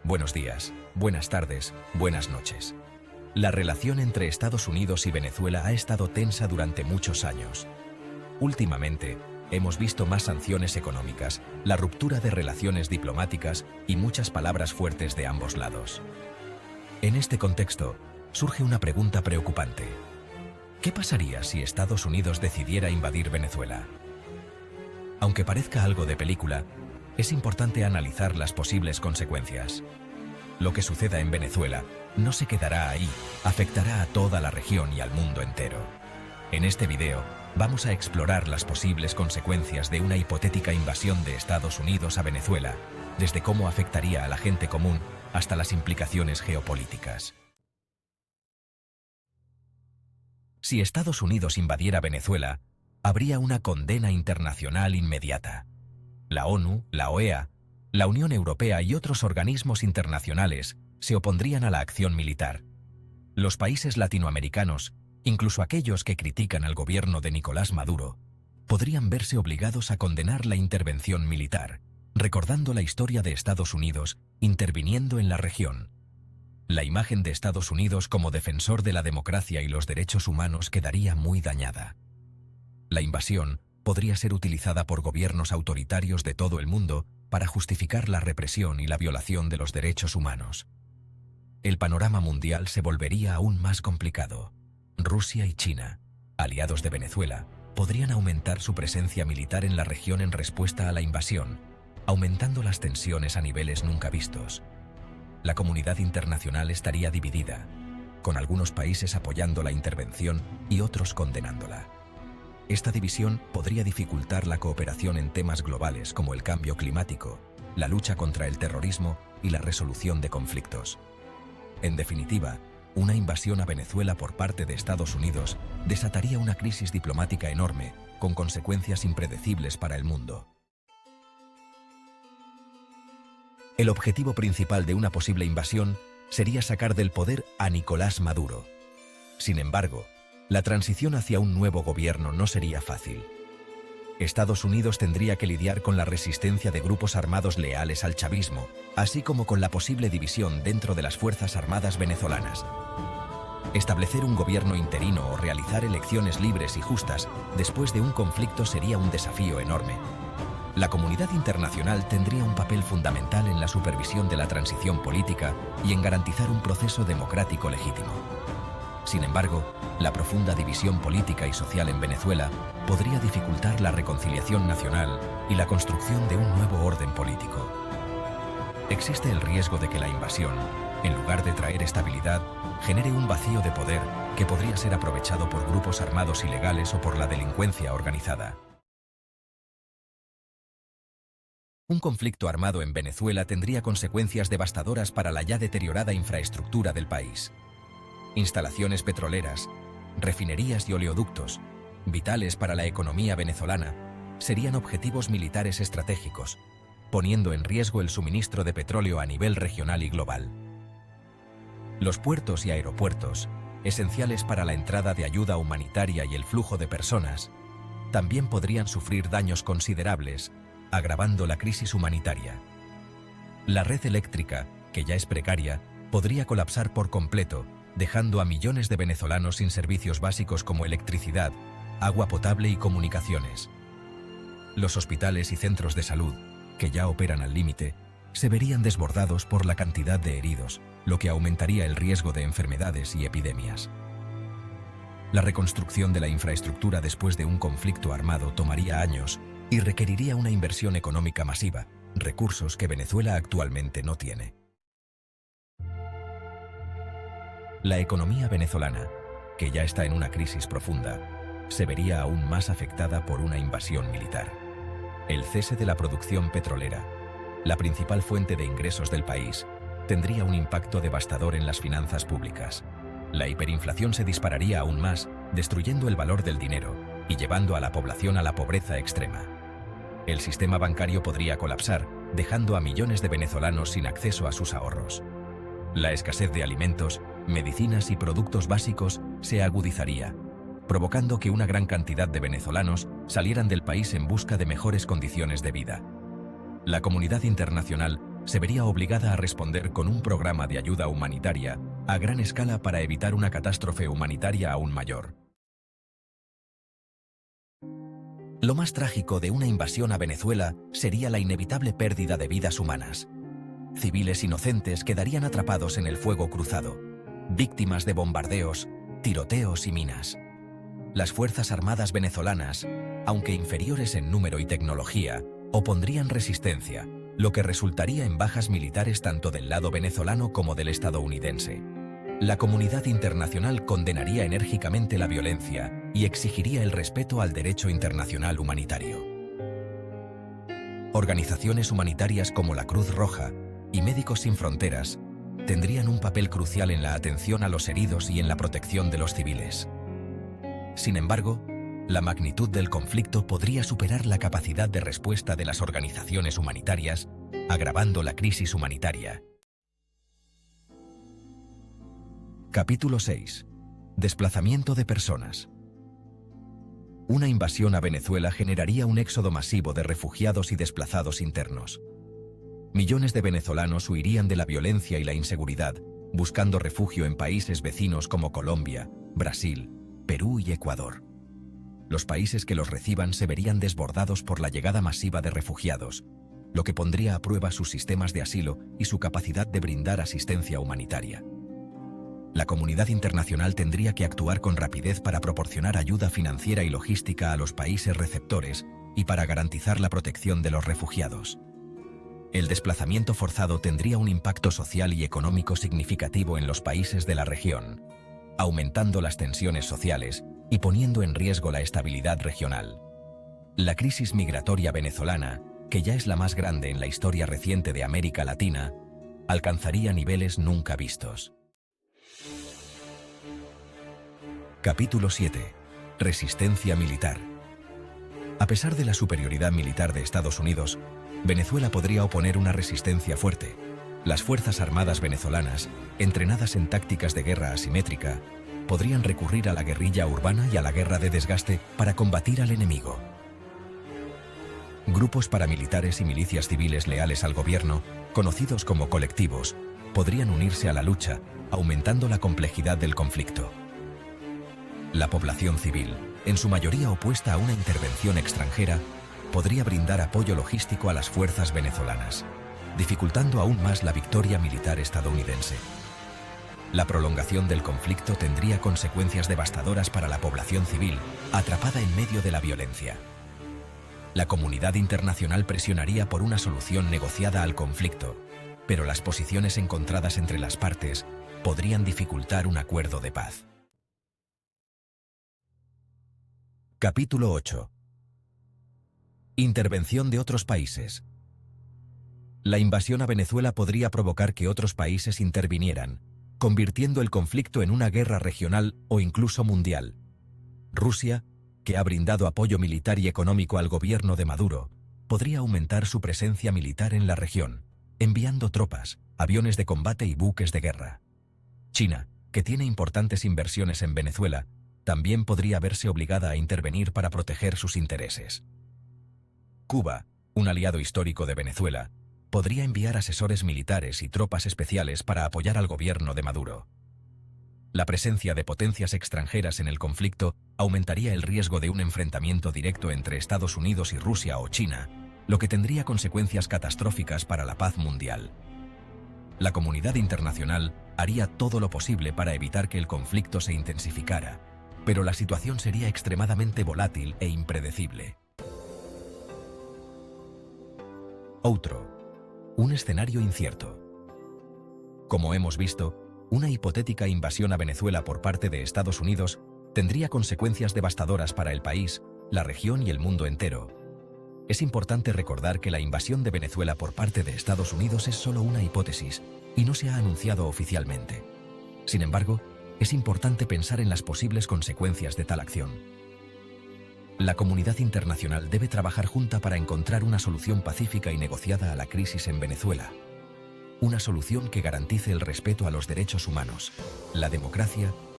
Buenos días, buenas tardes, buenas noches. La relación entre Estados Unidos y Venezuela ha estado tensa durante muchos años. Últimamente, hemos visto más sanciones económicas, la ruptura de relaciones diplomáticas y muchas palabras fuertes de ambos lados. En este contexto, surge una pregunta preocupante. ¿Qué pasaría si Estados Unidos decidiera invadir Venezuela? Aunque parezca algo de película, es importante analizar las posibles consecuencias. Lo que suceda en Venezuela no se quedará ahí, afectará a toda la región y al mundo entero. En este video, vamos a explorar las posibles consecuencias de una hipotética invasión de Estados Unidos a Venezuela, desde cómo afectaría a la gente común hasta las implicaciones geopolíticas. Si Estados Unidos invadiera Venezuela, habría una condena internacional inmediata. La ONU, la OEA, la Unión Europea y otros organismos internacionales se opondrían a la acción militar. Los países latinoamericanos, incluso aquellos que critican al gobierno de Nicolás Maduro, podrían verse obligados a condenar la intervención militar, recordando la historia de Estados Unidos interviniendo en la región. La imagen de Estados Unidos como defensor de la democracia y los derechos humanos quedaría muy dañada. La invasión podría ser utilizada por gobiernos autoritarios de todo el mundo para justificar la represión y la violación de los derechos humanos. El panorama mundial se volvería aún más complicado. Rusia y China, aliados de Venezuela, podrían aumentar su presencia militar en la región en respuesta a la invasión, aumentando las tensiones a niveles nunca vistos. La comunidad internacional estaría dividida, con algunos países apoyando la intervención y otros condenándola. Esta división podría dificultar la cooperación en temas globales como el cambio climático, la lucha contra el terrorismo y la resolución de conflictos. En definitiva, una invasión a Venezuela por parte de Estados Unidos desataría una crisis diplomática enorme, con consecuencias impredecibles para el mundo. El objetivo principal de una posible invasión sería sacar del poder a Nicolás Maduro. Sin embargo, la transición hacia un nuevo gobierno no sería fácil. Estados Unidos tendría que lidiar con la resistencia de grupos armados leales al chavismo, así como con la posible división dentro de las Fuerzas Armadas venezolanas. Establecer un gobierno interino o realizar elecciones libres y justas después de un conflicto sería un desafío enorme. La comunidad internacional tendría un papel fundamental en la supervisión de la transición política y en garantizar un proceso democrático legítimo. Sin embargo, la profunda división política y social en Venezuela podría dificultar la reconciliación nacional y la construcción de un nuevo orden político. Existe el riesgo de que la invasión, en lugar de traer estabilidad, genere un vacío de poder que podría ser aprovechado por grupos armados ilegales o por la delincuencia organizada. Un conflicto armado en Venezuela tendría consecuencias devastadoras para la ya deteriorada infraestructura del país. Instalaciones petroleras, refinerías y oleoductos, vitales para la economía venezolana, serían objetivos militares estratégicos, poniendo en riesgo el suministro de petróleo a nivel regional y global. Los puertos y aeropuertos, esenciales para la entrada de ayuda humanitaria y el flujo de personas, también podrían sufrir daños considerables, agravando la crisis humanitaria. La red eléctrica, que ya es precaria, podría colapsar por completo, dejando a millones de venezolanos sin servicios básicos como electricidad, agua potable y comunicaciones. Los hospitales y centros de salud, que ya operan al límite, se verían desbordados por la cantidad de heridos, lo que aumentaría el riesgo de enfermedades y epidemias. La reconstrucción de la infraestructura después de un conflicto armado tomaría años y requeriría una inversión económica masiva, recursos que Venezuela actualmente no tiene. La economía venezolana, que ya está en una crisis profunda, se vería aún más afectada por una invasión militar. El cese de la producción petrolera, la principal fuente de ingresos del país, tendría un impacto devastador en las finanzas públicas. La hiperinflación se dispararía aún más, destruyendo el valor del dinero y llevando a la población a la pobreza extrema. El sistema bancario podría colapsar, dejando a millones de venezolanos sin acceso a sus ahorros. La escasez de alimentos, medicinas y productos básicos se agudizaría, provocando que una gran cantidad de venezolanos salieran del país en busca de mejores condiciones de vida. La comunidad internacional se vería obligada a responder con un programa de ayuda humanitaria a gran escala para evitar una catástrofe humanitaria aún mayor. Lo más trágico de una invasión a Venezuela sería la inevitable pérdida de vidas humanas. Civiles inocentes quedarían atrapados en el fuego cruzado, víctimas de bombardeos, tiroteos y minas. Las Fuerzas Armadas venezolanas, aunque inferiores en número y tecnología, opondrían resistencia, lo que resultaría en bajas militares tanto del lado venezolano como del estadounidense. La comunidad internacional condenaría enérgicamente la violencia y exigiría el respeto al derecho internacional humanitario. Organizaciones humanitarias como la Cruz Roja y Médicos Sin Fronteras tendrían un papel crucial en la atención a los heridos y en la protección de los civiles. Sin embargo, la magnitud del conflicto podría superar la capacidad de respuesta de las organizaciones humanitarias, agravando la crisis humanitaria. Capítulo 6. Desplazamiento de personas. Una invasión a Venezuela generaría un éxodo masivo de refugiados y desplazados internos. Millones de venezolanos huirían de la violencia y la inseguridad, buscando refugio en países vecinos como Colombia, Brasil, Perú y Ecuador. Los países que los reciban se verían desbordados por la llegada masiva de refugiados, lo que pondría a prueba sus sistemas de asilo y su capacidad de brindar asistencia humanitaria. La comunidad internacional tendría que actuar con rapidez para proporcionar ayuda financiera y logística a los países receptores y para garantizar la protección de los refugiados. El desplazamiento forzado tendría un impacto social y económico significativo en los países de la región, aumentando las tensiones sociales y poniendo en riesgo la estabilidad regional. La crisis migratoria venezolana, que ya es la más grande en la historia reciente de América Latina, alcanzaría niveles nunca vistos. Capítulo 7. Resistencia militar. A pesar de la superioridad militar de Estados Unidos, Venezuela podría oponer una resistencia fuerte. Las Fuerzas Armadas venezolanas, entrenadas en tácticas de guerra asimétrica, podrían recurrir a la guerrilla urbana y a la guerra de desgaste para combatir al enemigo. Grupos paramilitares y milicias civiles leales al gobierno, conocidos como colectivos, podrían unirse a la lucha, aumentando la complejidad del conflicto. La población civil, en su mayoría opuesta a una intervención extranjera, podría brindar apoyo logístico a las fuerzas venezolanas, dificultando aún más la victoria militar estadounidense. La prolongación del conflicto tendría consecuencias devastadoras para la población civil, atrapada en medio de la violencia. La comunidad internacional presionaría por una solución negociada al conflicto, pero las posiciones encontradas entre las partes podrían dificultar un acuerdo de paz. Capítulo 8. Intervención de otros países. La invasión a Venezuela podría provocar que otros países intervinieran, convirtiendo el conflicto en una guerra regional o incluso mundial. Rusia, que ha brindado apoyo militar y económico al gobierno de Maduro, podría aumentar su presencia militar en la región, enviando tropas, aviones de combate y buques de guerra. China, que tiene importantes inversiones en Venezuela, también podría verse obligada a intervenir para proteger sus intereses. Cuba, un aliado histórico de Venezuela, podría enviar asesores militares y tropas especiales para apoyar al gobierno de Maduro. La presencia de potencias extranjeras en el conflicto aumentaría el riesgo de un enfrentamiento directo entre Estados Unidos y Rusia o China, lo que tendría consecuencias catastróficas para la paz mundial. La comunidad internacional haría todo lo posible para evitar que el conflicto se intensificara, pero la situación sería extremadamente volátil e impredecible. Otro. Un escenario incierto. Como hemos visto, una hipotética invasión a Venezuela por parte de Estados Unidos tendría consecuencias devastadoras para el país, la región y el mundo entero. Es importante recordar que la invasión de Venezuela por parte de Estados Unidos es solo una hipótesis y no se ha anunciado oficialmente. Sin embargo, es importante pensar en las posibles consecuencias de tal acción. La comunidad internacional debe trabajar junta para encontrar una solución pacífica y negociada a la crisis en Venezuela. Una solución que garantice el respeto a los derechos humanos, la democracia